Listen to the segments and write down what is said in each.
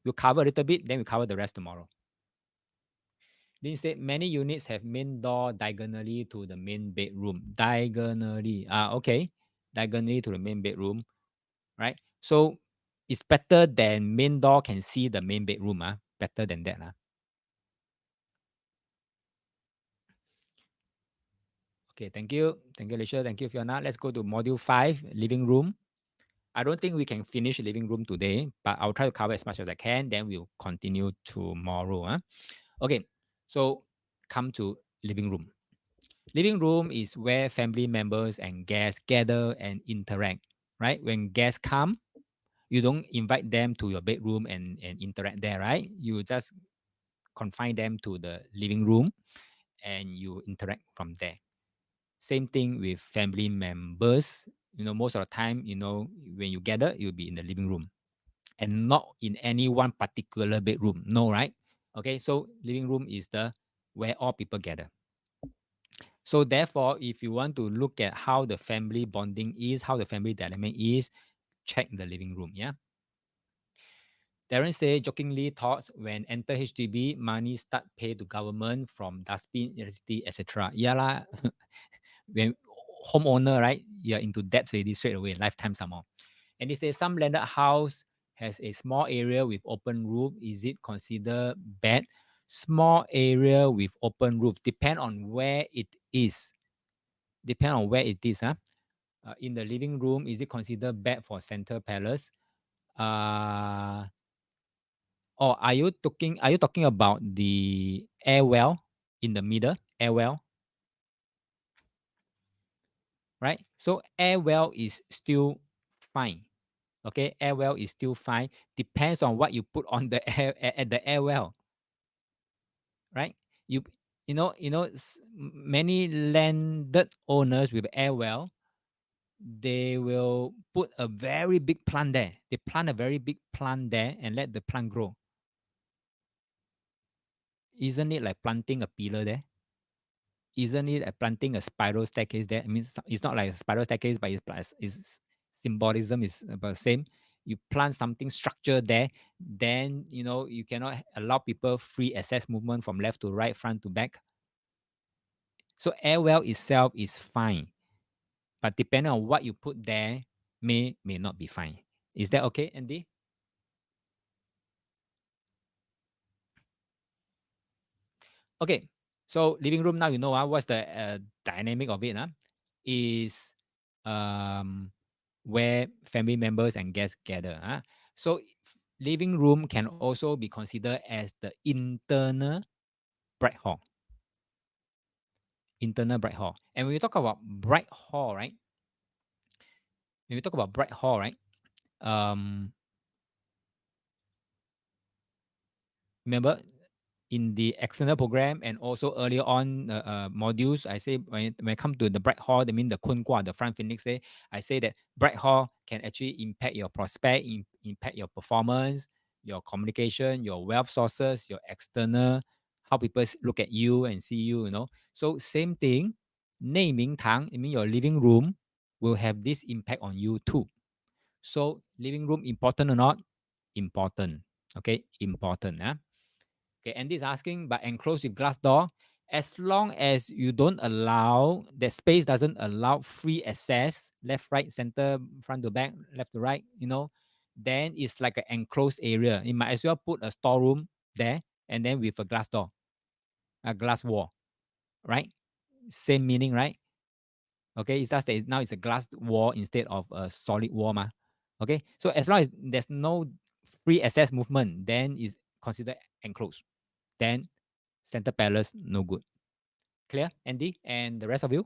we'll cover a little bit, then we'll cover the rest tomorrow. Lin said many units have main door diagonally to the main bedroom. Diagonally. Okay. Diagonally to the main bedroom. Right? So it's better than main door can see the main bedroom. Better than that. Okay, thank you. Thank you, Alicia. Thank you, Fiona. Let's go to module 5, living room. I don't think we can finish living room today, but I'll try to cover as much as I can. Then we'll continue tomorrow. Okay, so come to living room. Living room is where family members and guests gather and interact, right? When guests come, you don't invite them to your bedroom and interact there, right? You just confine them to the living room and you interact from there. Same thing with family members. Most of the time, when you gather, you'll be in the living room and not in any one particular bedroom. No, right? Okay, so living room is the where all people gather. So therefore, if you want to look at how the family bonding is, how the family dynamic is, check the living room. Yeah. Darren say jokingly thoughts when enter HDB, money start pay to government from dustbin, electricity, etc. Yeah lah. When homeowner, right, you're into debts already straight away, lifetime some more. And they say some landed house has a small area with open roof. Is it considered bad? Small area with open roof. Depend on where it is. Depend on where it is. In the living room, is it considered bad for center palace? Or are you talking about the air well in the middle? Air well, right? So air well is still fine. Okay, air well is still fine. Depends on what you put on the air at the air well, right? You many landed owners with air well, they will put a very big plant there. They plant a very big plant there and let the plant grow. Isn't it like planting a pillar there? Isn't it like planting a spiral staircase there? I mean, it's not like a spiral staircase, but it's symbolism is about the same. You plant something structure there, then you cannot allow people free access movement from left to right, front to back. So air well itself is fine, but depending on what you put there, may not be fine. Is that okay, Andy? Okay, so living room now you know what's the dynamic of it. Is where family members and guests gather. So living room can also be considered as the internal bright hall. Internal bright hall. And when we talk about bright hall, right? When we talk about bright hall, right? Remember in the external program and also earlier on modules, I say when it comes to the bright hall, that means the kun kwa, the front phoenix day, I say that bright hall can actually impact your prospect, impact your performance, your communication, your wealth sources, your external, how people look at you and see you. So same thing, 内明堂, I mean your living room will have this impact on you too. So living room important or not? Important. Okay, important. Okay, Andy is asking, but enclosed with glass door, as long as you don't allow, that space doesn't allow free access, left, right, center, front to back, left to right, then it's like an enclosed area. You might as well put a storeroom there and then with a glass door, a glass wall, right? Same meaning, right? Okay, it's just that now it's a glass wall instead of a solid wall. Okay, so as long as there's no free access movement, then it's considered enclosed. Then center palace, no good. Clear, Andy, and the rest of you?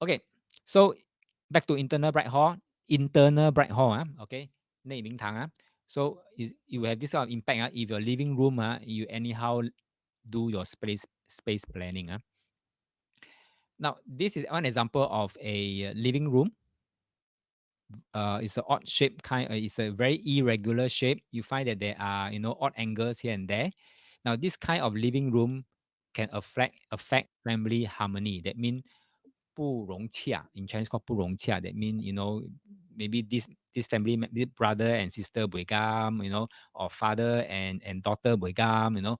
Okay, so back to internal bright hall. Internal bright hall, okay, 内明堂. So you have this kind of impact. If your living room, you anyhow do your space planning. Now, this is one example of a living room. It's an odd shape kind. It's a very irregular shape. You find that there are odd angles here and there. Now, this kind of living room can affect family harmony. That means 不融洽. In Chinese called 不融洽. That means maybe this this family, this brother and sister buigam, or father and daughter buigam,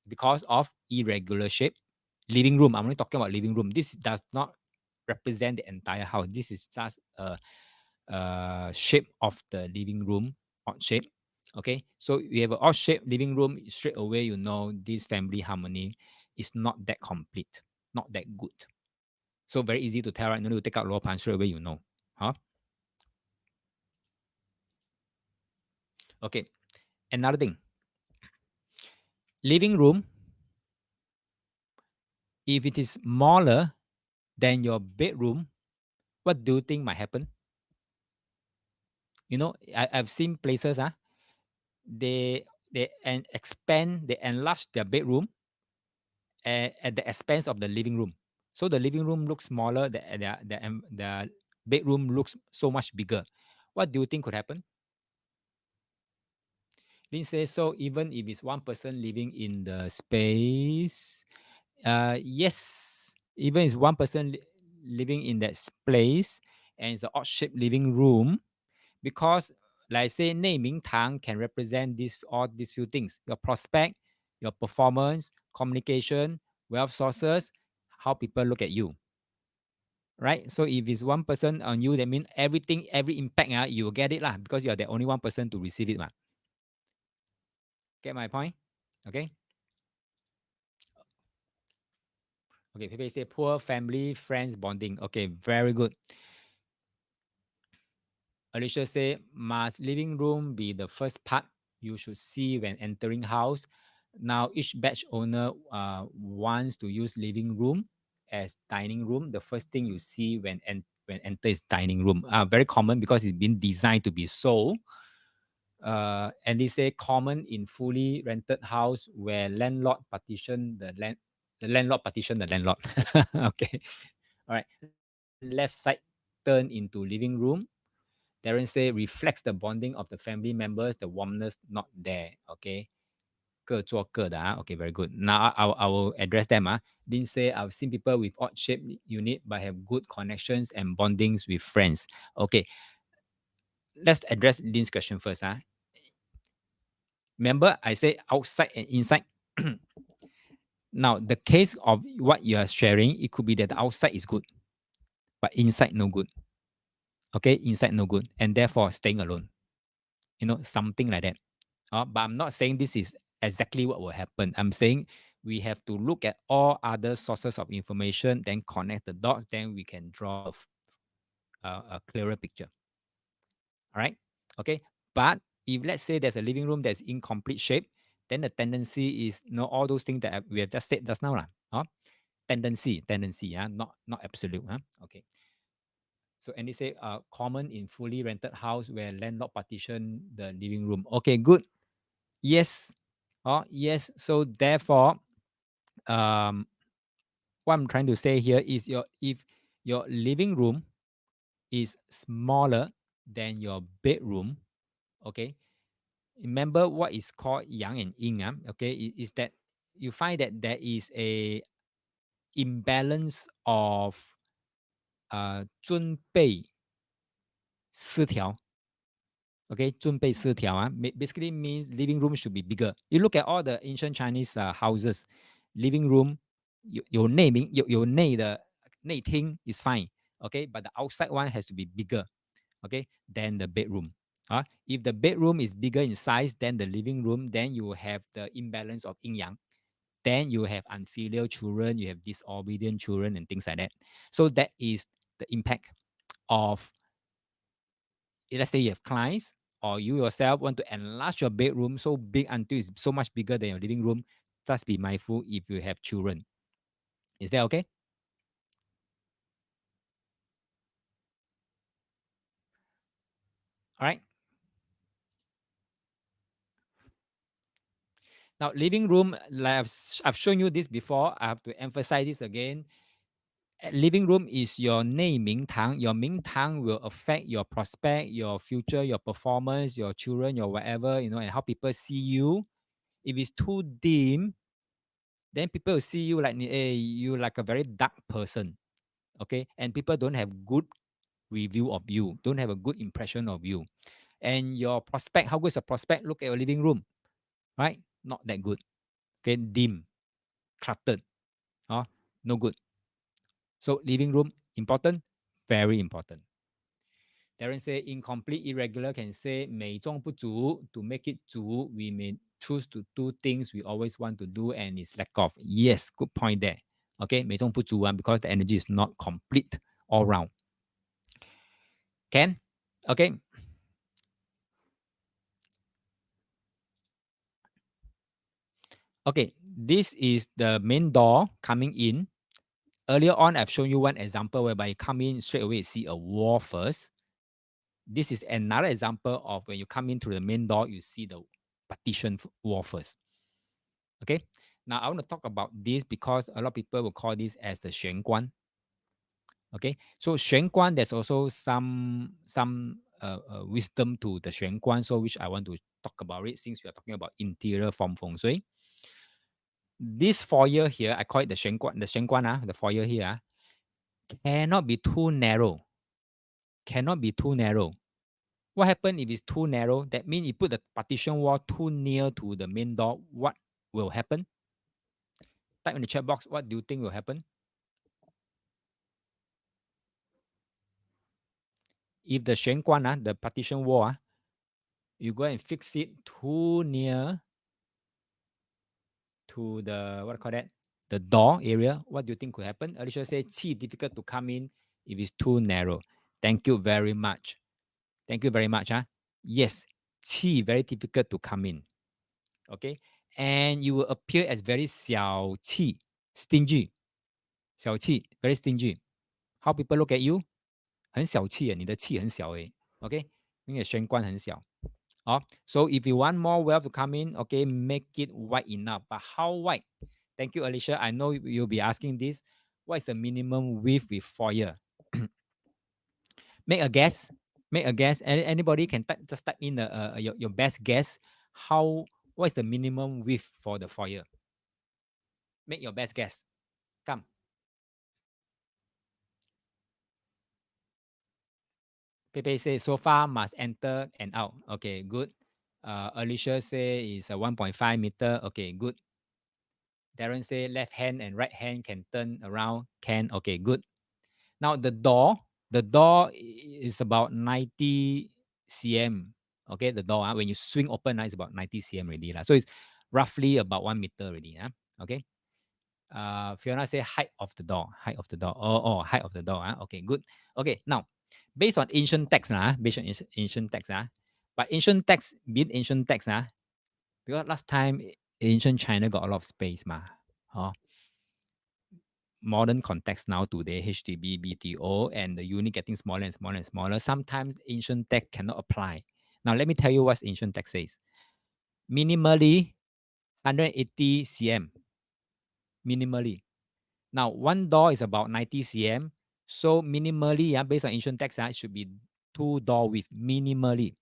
because of irregular shape. Living room, I'm only talking about living room. This does not represent the entire house. This is just a shape of the living room, odd shape. Okay, so you have an odd shape living room, straight away you know this family harmony is not that complete, not that good. So very easy to tell, right? No need to take out lower pan, straight away you know. Huh? Okay, another thing. Living room, if it is smaller than your bedroom, what do you think might happen? I've seen places, they expand, they enlarge their bedroom at the expense of the living room. So the living room looks smaller, the bedroom looks so much bigger. What do you think could happen? Lin says, so even if it's one person living in the space, yes, even if it's one person living in that place and it's an odd shaped living room, because like say naming tang can represent all these few things: your prospect, your performance, communication, wealth sources, how people look at you, right? So if it's one person on you, that means everything, every impact, you will get it lah, because you are the only one person to receive it. Get my point? Okay. Okay, people say poor family friends bonding. Okay, very good. Alicia say, must living room be the first part you should see when entering house? Now, each batch owner wants to use living room as dining room. The first thing you see when enter is dining room. Very common because it's been designed to be so. And they say common in fully rented house where the landlord partition the landlord. Okay, all right. Left side turn into living room. Darren say reflects the bonding of the family members, the warmness not there. Okay. 各做各的 Okay, very good. Now I will address them. Didn't say I've seen people with odd shape unit but have good connections and bondings with friends. Okay. Let's address Lynn's question first. Remember, I say outside and inside. Now, the case of what you are sharing, it could be that the outside is good, but inside no good. Okay, inside no good, and therefore staying alone. Something like that. But I'm not saying this is exactly what will happen. I'm saying we have to look at all other sources of information, then connect the dots, then we can draw a clearer picture. All right. Okay. But if let's say there's a living room that's incomplete shape, then the tendency is all those things that we have just said just now. Tendency, not absolute. Okay. So and they say common in fully rented house where landlord partition the living room. Okay, good. Yes. Yes. So therefore, um, what I'm trying to say here is if your living room is smaller than your bedroom, okay. Remember what is called yang and yin. Okay, is that you find that there is a imbalance of 尊卑失调. Okay, 尊卑失调 basically means living room should be bigger. You look at all the ancient Chinese houses, living room 有内的内厅 is fine. Okay, but the outside one has to be bigger. Okay, than the bedroom. If the bedroom is bigger in size than the living room, then you have the imbalance of yin yang. Then you have unfilial children, you have disobedient children, and things like that. So that is the impact of, let's say you have clients or you yourself want to enlarge your bedroom so big until it's so much bigger than your living room. Just be mindful if you have children. Is that okay? All right. Now, living room, like I've shown you this before. I have to emphasize this again. Living room is your 内明堂. Your 明堂 will affect your prospect, your future, your performance, your children, your whatever, and how people see you. If it's too dim, then people will see you like, hey, you like a very dark person. Okay. And people don't have good review of you, don't have a good impression of you. And your prospect, how good is your prospect? Look at your living room, right? Not that good. Okay, dim, cluttered, no good. So living room important, very important. Darren say incomplete, irregular can say 美中不足. To make it 足, we may choose to do things we always want to do and it's lack of. Yes, good point there. Okay, 美中不足 because the energy is not complete all round. Can? Okay. Okay, this is the main door coming in. Earlier on, I've shown you one example whereby you come in straight away, you see a wall first. This is another example of when you come in through the main door, you see the partition wall first. Okay. Now I want to talk about this because a lot of people will call this as the 玄关. Okay. So 玄关, there's also some wisdom to the 玄关, so which I want to talk about it since we are talking about interior form feng shui. This foyer here, I call it the 玄关, the foyer here, cannot be too narrow. Cannot be too narrow. What happens if it's too narrow? That means you put the partition wall too near to the main door. What will happen? Type in the chat box. What do you think will happen? If the 玄关, the partition wall, you go and fix it too near to the, what I call that? The door area, what do you think could happen? Alicia say, qi difficult to come in if it's too narrow. Thank you very much. Thank you very much. Yes, qi very difficult to come in. Okay, and you will appear as very 小气, stingy. 小气, very stingy. How people look at you? 很小气耶，你的气很小诶。OK， 因为玄关很小。So if you want more wealth to come in, okay, make it wide enough. But how wide? Thank you, Alicia. I know you'll be asking this. What is the minimum width with foyer? Make a guess. Make a guess. Anybody can just type in your best guess. What is the minimum width for the foyer? Make your best guess. Come. Pepe say sofa must enter and out. Okay, good. Alicia say is a 1.5 meter. Okay, good. Darren say left hand and right hand can turn around. Can. Okay, good. Now the door is about 90 cm. Okay, the door, when you swing open, it's about 90 cm already. So it's roughly about 1 meter already. Okay. Fiona say height of the door. Height of the door. Height of the door. Okay, good. Okay, now based on ancient text, based on ancient text, but ancient text, because last time ancient China got a lot of space, modern context now today, HDB, BTO, and the unit getting smaller and smaller and smaller. Sometimes ancient text cannot apply. Now let me tell you what ancient text says. Minimally 180 cm. Minimally. Now one door is about 90 cm. So minimally, based on ancient text, it should be 2 door width. Minimally,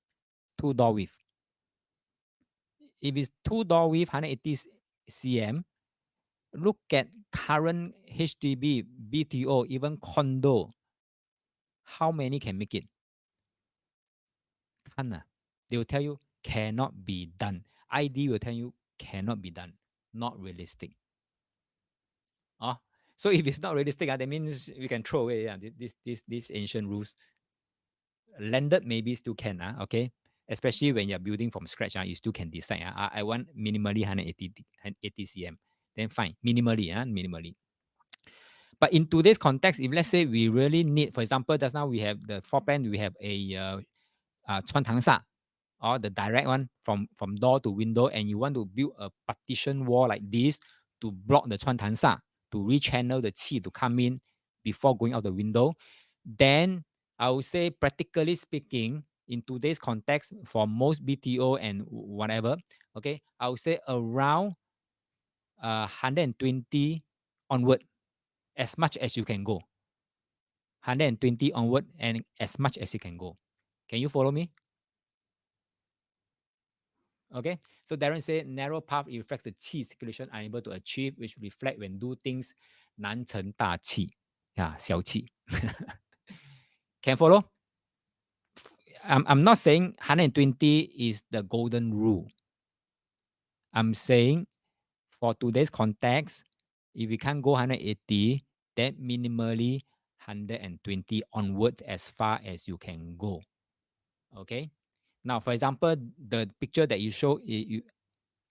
2 door width. If it's 2 door width, 180 cm, look at current HDB, BTO, even condo. How many can make it? Can't. They will tell you cannot be done. ID will tell you cannot be done. Not realistic. So if it's not realistic, that means we can throw away these ancient rules. Landed maybe still can, okay? Especially when you're building from scratch, you still can decide. I want minimally 180 cm. Then fine, minimally, minimally. But in today's context, if let's say we really need, for example, just now we have the floor plan, we have a 穿堂煞, or the direct one from door to window, and you want to build a partition wall like this to block the 穿堂煞, to rechannel the qi to come in before going out the window, then I would say, practically speaking, in today's context, for most BTO and whatever, okay, I would say around 120 onward, as much as you can go. 120 onward and as much as you can go. Can you follow me? Okay, so Darren said narrow path reflects the qi circulation unable to achieve, which reflect when do things 难成大器. Yeah, 小气. Can follow? I'm not saying 120 is the golden rule. I'm saying for today's context, if we can't go 180, then minimally 120 onwards as far as you can go. Okay. Now, for example, the picture that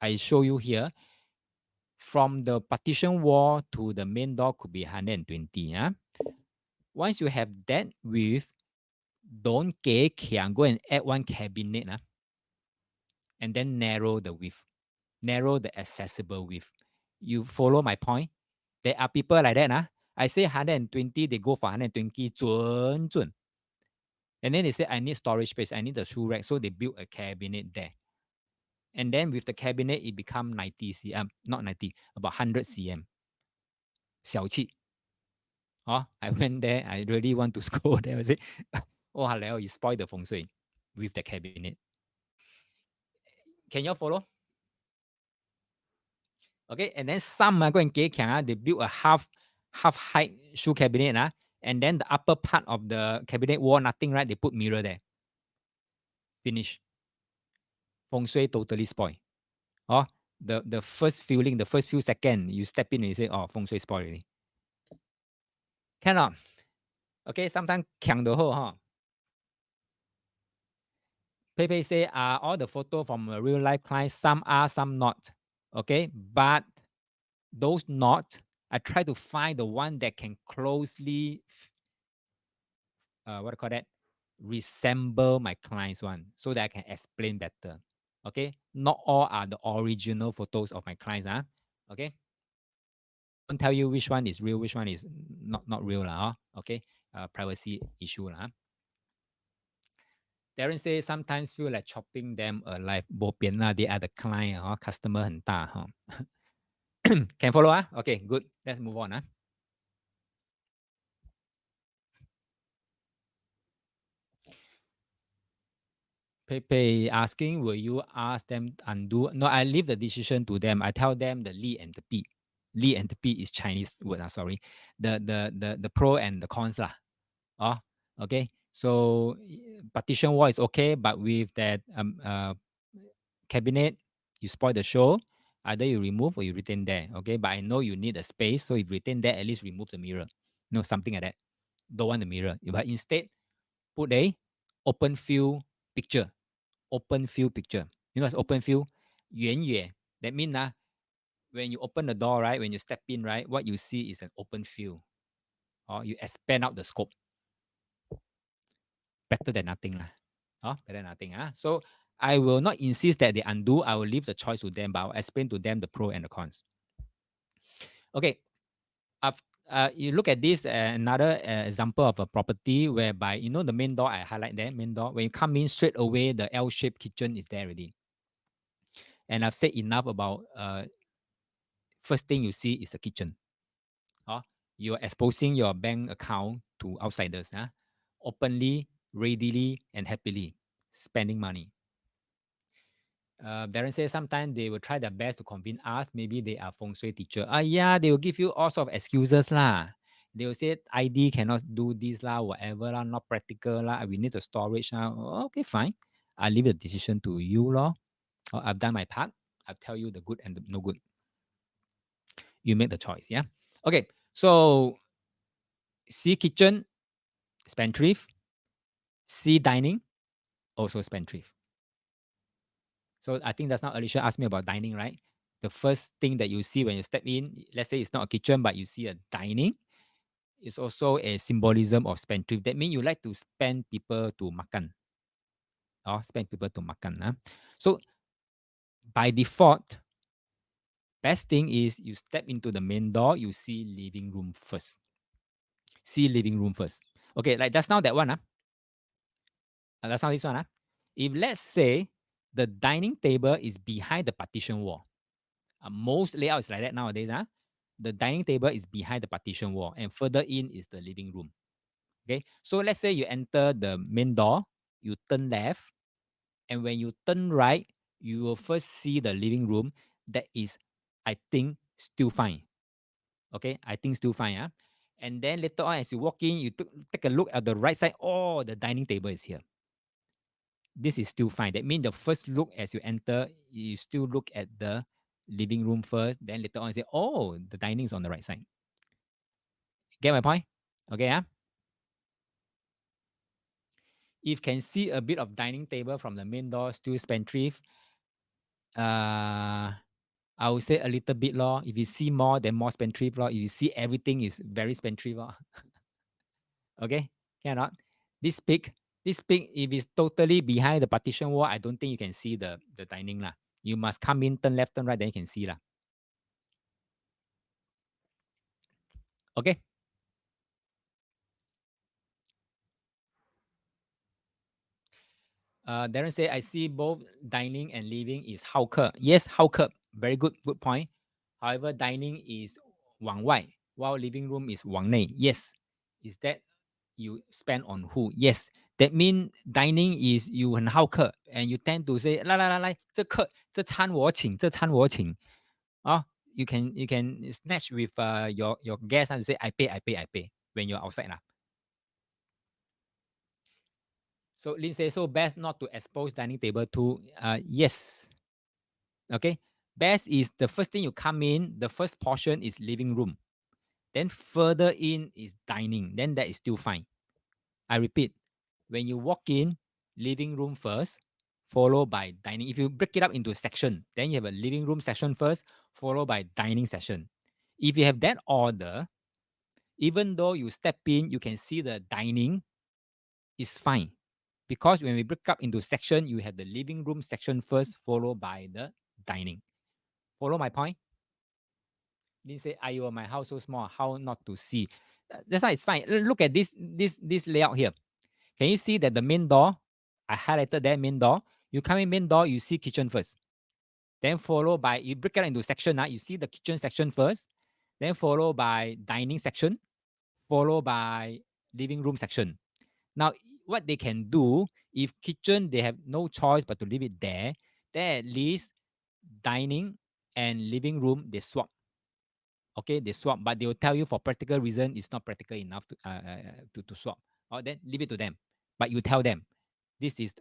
I show you here, from the partition wall to the main door could be 120. Yeah. Once you have that width, don't go and add one cabinet and then narrow the width, narrow the accessible width. You follow my point? There are people like that. I say 120, they go for 120, 准. And then they say, I need storage space, I need the shoe rack. So they build a cabinet there. And then with the cabinet, it become 90 cm, not 90, about 100 cm. 小气. Oh, I went there, I really want to scold them. I say, oh, hello, you spoil the feng shui with the cabinet. Can you follow? Okay, and then some go and they build a half height shoe cabinet, and then the upper part of the cabinet wall, nothing, right? They put mirror there. Finish. Feng shui totally spoil. Oh, the first feeling, the first few seconds, you step in and you say, oh, feng shui spoil already. Cannot. Okay, sometimes 强的后哈。Pepe say, all the photo from a real life client, some are, some not. Okay, but those not, I try to find the one that can closely, what do you call that? Resemble my client's one so that I can explain better. Okay, not all are the original photos of my clients. Okay, don't tell you which one is real, which one is not real lah. Okay, privacy issue lah. Darren say sometimes feel like chopping them alive. Bo pian lah, they are the client, customer 很大哈。Can follow Okay, good. Let's move on Pepe asking, will you ask them undo? No, I leave the decision to them. I tell them the Li and the P. Li and the P is Chinese word. Sorry, the pro and the cons lah. Oh, okay. So partition wall is okay, but with that cabinet, you spoil the show. Either you remove or you retain there. Okay, but I know you need a space, so if you retain there, at least remove the mirror. No, something like that. Don't want the mirror, but instead put a open field picture. Open field picture. You know what's open field? 远远. That means when you open the door, right? When you step in, right? What you see is an open field. Or you expand out the scope. Better than nothing. Better than nothing. So I will not insist that they undo. I will leave the choice to them, but I'll explain to them the pro and the cons. Okay. You look at this, another example of a property whereby, you know, the main door, I highlight there, main door. When you come in straight away, the L-shaped kitchen is there already. And I've said enough about first thing you see is the kitchen. You're exposing your bank account to outsiders. Openly, readily, and happily spending money. Darren says sometimes they will try their best to convince us. Maybe they are feng shui teacher. Yeah, they will give you all sort of excuses lah. They will say ID cannot do this lah, whatever lah, not practical lah. We need the storage lah. Okay, fine. I leave the decision to you lor. I've done my part. I'll tell you the good and the no good. You make the choice. Yeah. Okay. So C kitchen, spendthrift. C dining, also spendthrift. So I think that's not Alicia asked me about dining, right? The first thing that you see when you step in, let's say it's not a kitchen, but you see a dining, it's also a symbolism of spendthrift. That means you like to spend people to makan. Spend people to makan. So by default, best thing is you step into the main door, you see living room first. See living room first. Okay, like just now that one. That's now this one. If let's say the dining table is behind the partition wall, most layouts like that nowadays. The dining table is behind the partition wall, and further in is the living room. Okay, so let's say you enter the main door, you turn left, and when you turn right, you will first see the living room. That is, I think, still fine. Okay, I think still fine. And then later on, as you walk in, you take a look at the right side. Oh, the dining table is here. This is still fine. That means the first look as you enter, you still look at the living room first. Then later on, you say, oh, the dining is on the right side. Get my point? Okay, yeah. If can see a bit of dining table from the main door, still spendthrift. I would say a little bit law. If you see more, then more spendthrift law. If you see everything is very spendthrift law. Okay, cannot. This peak, if it's totally behind the partition wall, I don't think you can see the dining lah. You must come in, turn left, turn right, then you can see lah. Okay. Darren say, I see both dining and living is hawker. Yes, hawker. Very good point. However, dining is 往外, while living room is 往内. Yes. Is that you spend on who? Yes. That means dining is you 很好客 and you tend to say, 来，这餐我请, you can snatch with your guest and say, I pay when you're outside lah. So Lin says, so best not to expose dining table to, yes. Okay. Best is the first thing you come in, the first portion is living room. Then further in is dining. Then that is still fine. I repeat, when you walk in, living room first, followed by dining. If you break it up into a section, then you have a living room section first, followed by dining section. If you have that order, even though you step in, you can see the dining is fine. Because when we break up into section, you have the living room section first, followed by the dining. Follow my point? Didn't say, "Ayo, my house so small, how not to see?" That's why it's fine. Look at this layout here. Can you see that the main door? I highlighted that main door. You come in main door, you see kitchen first. Then followed by, you break it into section. You see the kitchen section first. Then followed by dining section. Followed by living room section. Now, what they can do, if kitchen, they have no choice but to leave it there, then at least dining and living room, they swap. Okay, they swap, but they will tell you for practical reason, it's not practical enough to swap. Or then leave it to them. But you tell them, this is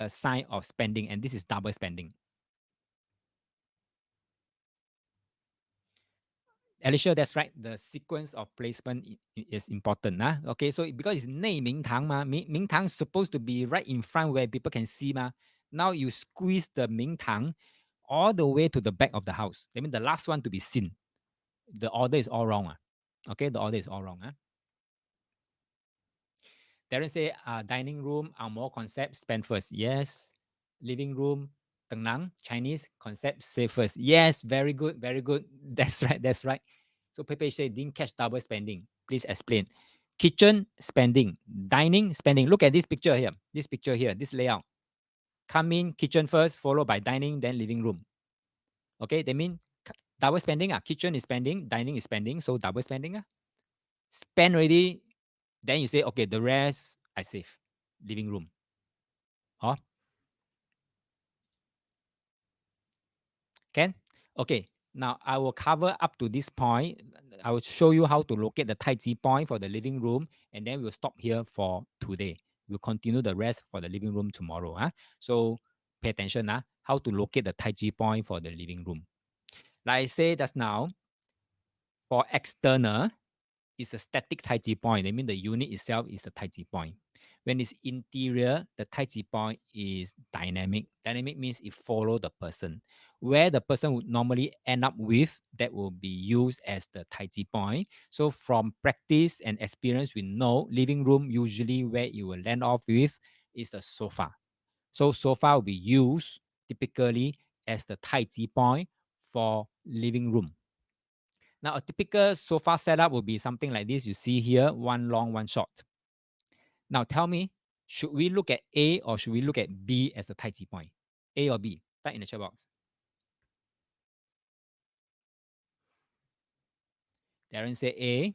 a sign of spending and this is double spending. Alicia, that's right. The sequence of placement is important. Okay, so because it's 内明堂嘛, 明堂 is supposed to be right in front where people can see ma. Now you squeeze the 明堂 all the way to the back of the house. That means the last one to be seen. The order is all wrong. Okay, the order is all wrong. Darren say, dining room, more concept, spend first. Yes. Living room, Tenang, Chinese concept, save first. Yes, very good, very good. That's right, that's right. So Pepe say, didn't catch double spending. Please explain. Kitchen, spending. Dining, spending. Look at this picture here. This layout. Come in, kitchen first, followed by dining, then living room. Okay, that means double spending. Kitchen is spending, dining is spending, so double spending. Spend already, then you say, okay, the rest I save. Living room. Oh, can? Okay. Now I will cover up to this point. I will show you how to locate the Tai Chi point for the living room, and then we'll stop here for today. We'll continue the rest for the living room tomorrow. So pay attention. How to locate the Tai Chi point for the living room. Like I say just now, for external, it's a static Tai Chi point. I mean, the unit itself is a Tai Chi point. When it's interior, the Tai Chi point is dynamic. Dynamic means it follows the person. Where the person would normally end up with, that will be used as the Tai Chi point. So from practice and experience, we know living room usually where it will land off with is a sofa. So sofa will be used typically as the Tai Chi point for living room. Now, a typical sofa setup will be something like this. You see here, one long, one short. Now, tell me, should we look at A or should we look at B as the Tai Chi point? A or B? Type in the chat box. Darren say A.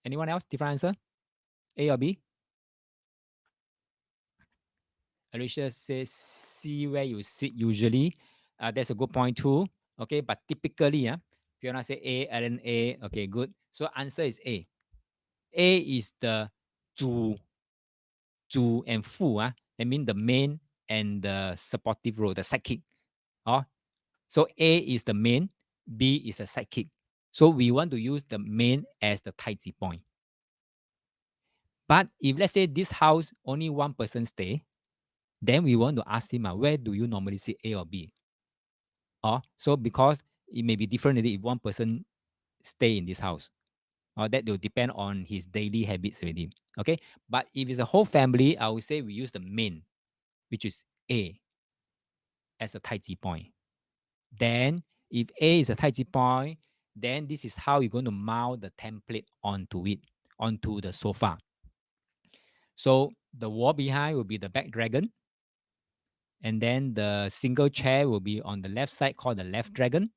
Anyone else? Different answer? A or B? Alicia says see where you sit usually. That's a good point too. Okay, but typically, Fiona say A, Alan A. Okay, good. So answer is A. A is the 主 and 副 that means the main and the supportive role, the sidekick. Oh, so A is the main, B is a sidekick. So we want to use the main as the 太极 point. But if let's say this house only one person stay, then we want to ask him, where do you normally see A or B? So because it may be different if one person stay in this house. That will depend on his daily habits already. Okay. But if it's a whole family, I would say we use the main, which is A, as a 太极 point. Then if A is a 太极 point, then this is how you're going to mount the template onto it, onto the sofa. So the wall behind will be the back dragon. And then the single chair will be on the left side called the left dragon.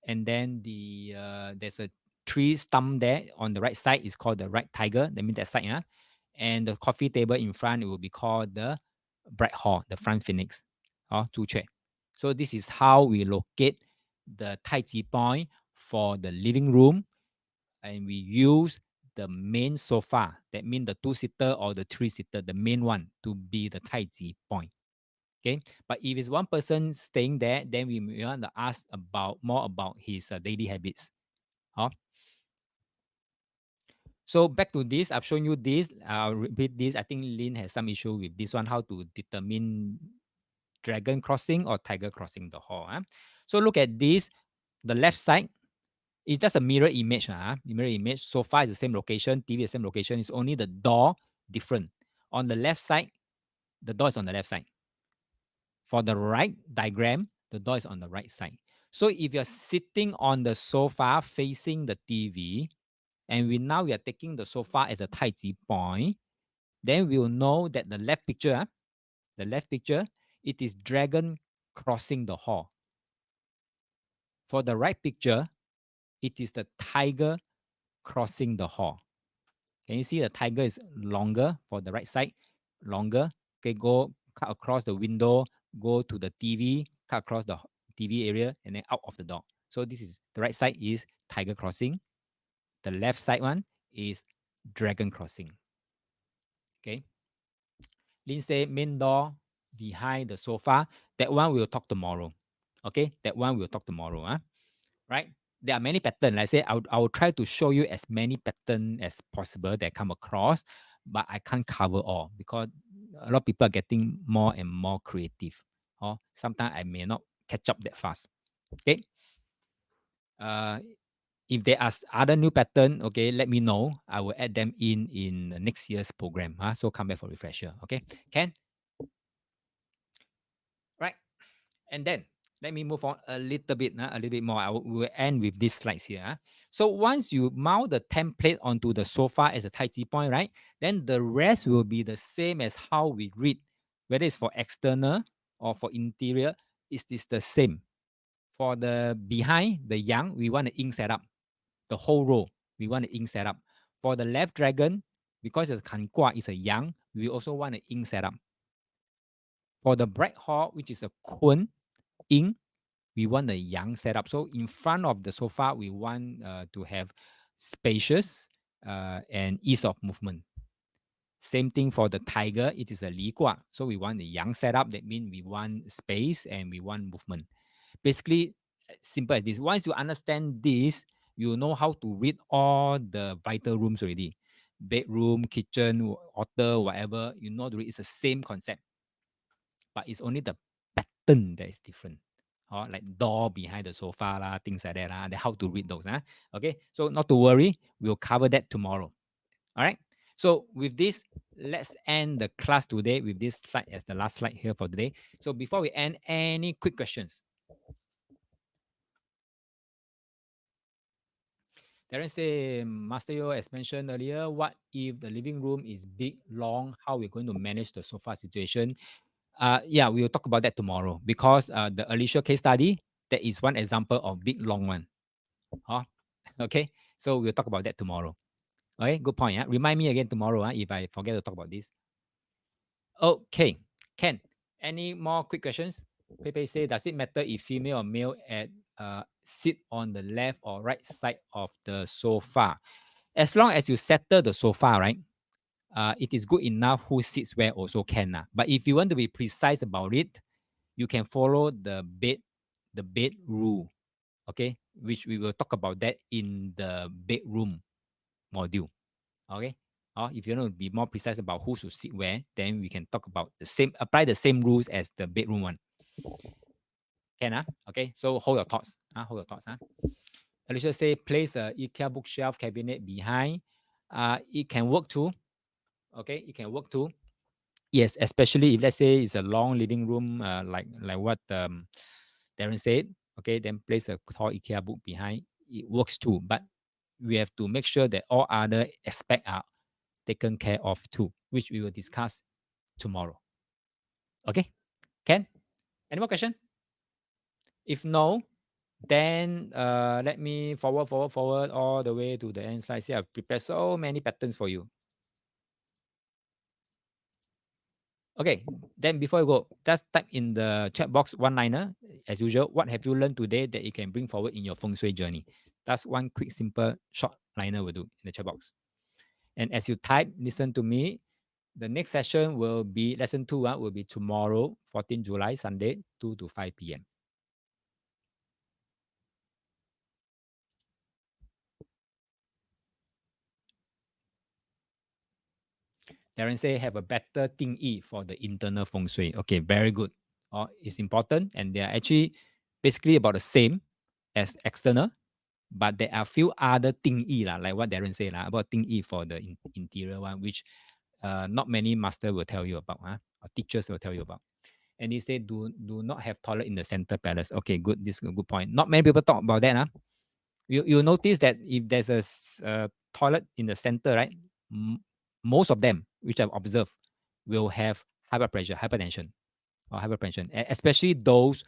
And then there's a tree stump there on the right side is called the right tiger. That means that side, yeah. And the coffee table in front it will be called the bright hall, the front phoenix, or 朱雀. So this is how we locate the 太极 point for the living room, and we use the main sofa. That means the 2-seater or the 3-seater, the main one, to be the 太极 point. Okay, but if it's one person staying there, then we want to ask more about his daily habits. So back to this, I've shown you this. I'll repeat this. I think Lynn has some issue with this one, how to determine dragon crossing or tiger crossing the hall. So look at this. The left side is just a mirror image. Mirror image. Sofa is the same location. TV is the same location. It's only the door different. On the left side, the door is on the left side. For the right diagram, the door is on the right side. So if you're sitting on the sofa facing the TV, and we are taking the sofa as a 太极 point, then we'll know that the left picture, it is dragon crossing the hall. For the right picture, it is the tiger crossing the hall. Can you see the tiger is longer for the right side? Longer. Okay, cut across the window, go to the TV, cut across the TV area, and then out of the door. So this is the right side is tiger crossing. The left side one is dragon crossing. Okay. Lin say main door behind the sofa. That one we'll talk tomorrow. Okay, that one we'll talk tomorrow. Right? There are many patterns. Like I say, I will try to show you as many patterns as possible that come across, but I can't cover all because a lot of people are getting more and more creative. Sometimes I may not catch up that fast. Okay. If there are other new pattern, okay, let me know. I will add them in the next year's program. So come back for refresher. Okay, Ken. Right. And then let me move on a little bit more. We will end with these slides here. So once you mount the template onto the sofa as a 太极 point, right? Then the rest will be the same as how we read, whether it's for external or for interior. Is this the same? For the behind the yang, we want the ink setup. The whole row, we want the ink setup. For the left dragon, because it's kan gua is a yang, we also want the ink setup. For the bright hall, which is a kun ink, we want the yang setup. So in front of the sofa, we want to have spacious and ease of movement. Same thing for the tiger, it is a li gua. So we want the yang setup. That means we want space and we want movement. Basically, simple as this. Once you understand this, you know how to read all the vital rooms already. Bedroom, kitchen, altar, whatever, you know, it's the same concept. But it's only the pattern that is different. Like door behind the sofa, things like that. How to read those. Okay, so not to worry, we'll cover that tomorrow. All right. So with this, let's end the class today with this slide as the last slide here for today. So before we end, any quick questions? Darren say, Master Yo, as mentioned earlier, what if the living room is big, long? How we're going to manage the sofa situation? Yeah, we'll talk about that tomorrow because the Alicia case study, that is one example of big, long one. Okay, so we'll talk about that tomorrow. Okay, good point. Remind me again tomorrow if I forget to talk about this. Okay, Ken, any more quick questions? Pepe say, does it matter if female or male at sit on the left or right side of the sofa. As long as you settle the sofa, right? It is good enough who sits where also can. But if you want to be precise about it, you can follow the bed rule, okay? Which we will talk about that in the bedroom module, okay? Or if you want to be more precise about who should sit where, then we can talk about apply the same rules as the bedroom one. Can, okay? So hold your thoughts, hold your thoughts, Alicia say place a IKEA bookshelf cabinet behind. It can work too, okay? It can work too. Yes, especially if let's say it's a long living room, like what Darren said. Okay, then place a tall IKEA book behind. It works too, but we have to make sure that all other aspects are taken care of too, which we will discuss tomorrow. Okay, Ken, any more question? If no, then let me forward all the way to the end slide. See, I've prepared so many patterns for you. Okay, then before you go, just type in the chat box one-liner, as usual. What have you learned today that you can bring forward in your feng shui journey? That's one quick, simple, short liner will do in the chat box. And as you type, listen to me. The next session will be lesson 2, will be tomorrow, 14 July, Sunday, 2 to 5 p.m. Darren say have a better Ting Yi for the internal feng shui. Okay, very good. It's important, and they are actually basically about the same as external, but there are few other Ting Yi, like what Darren said about Ting Yi for the interior one, which not many master will tell you about, or teachers will tell you about. And he said, do not have toilet in the center palace. Okay, good. This is a good point. Not many people talk about that. You notice that if there's a toilet in the center, right? Most of them, which I've observed, will have high blood pressure, hypertension, or hypertension, especially those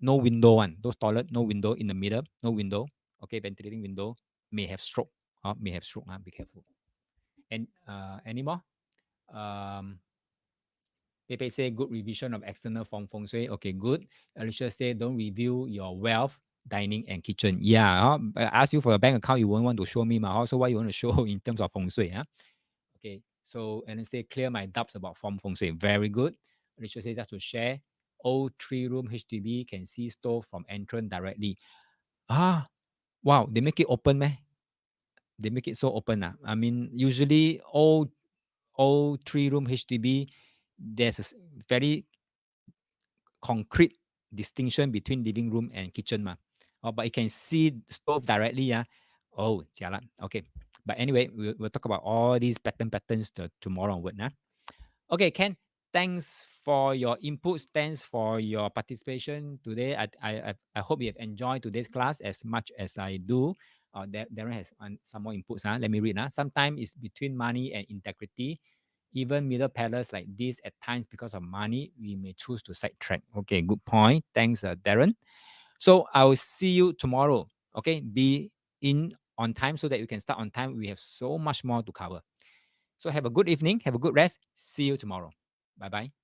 no window one. Those toilet, no window in the middle, no window. Okay, ventilating window may have stroke. May have stroke. Be careful. And any more? Pepe say good revision of external feng shui. Okay, good. Alicia say don't review your wealth, dining, and kitchen. Yeah, I ask you for a bank account, you won't want to show me. Also, what you want to show in terms of feng shui? Okay, so and then say clear my doubts about feng shui. Very good. Alicia say just to share. Old 3-room HDB can see stove from entrance directly. Wow, they make it open, man. They make it so open. I mean, usually all 3-room HDB, there's a very concrete distinction between living room and kitchen. But you can see stove directly. Oh, jialat. Okay. But anyway, we'll talk about all these patterns tomorrow onward. Okay, Ken, thanks for your inputs. Thanks for your participation today. I hope you have enjoyed today's class as much as I do. Darren has some more inputs. Let me read. Sometimes it's between money and integrity. Even middle palace like this, at times because of money, we may choose to sidetrack. Okay, good point. Thanks, Darren. So I will see you tomorrow. Okay, be in on time so that you can start on time. We have so much more to cover. So have a good evening. Have a good rest. See you tomorrow. Bye bye.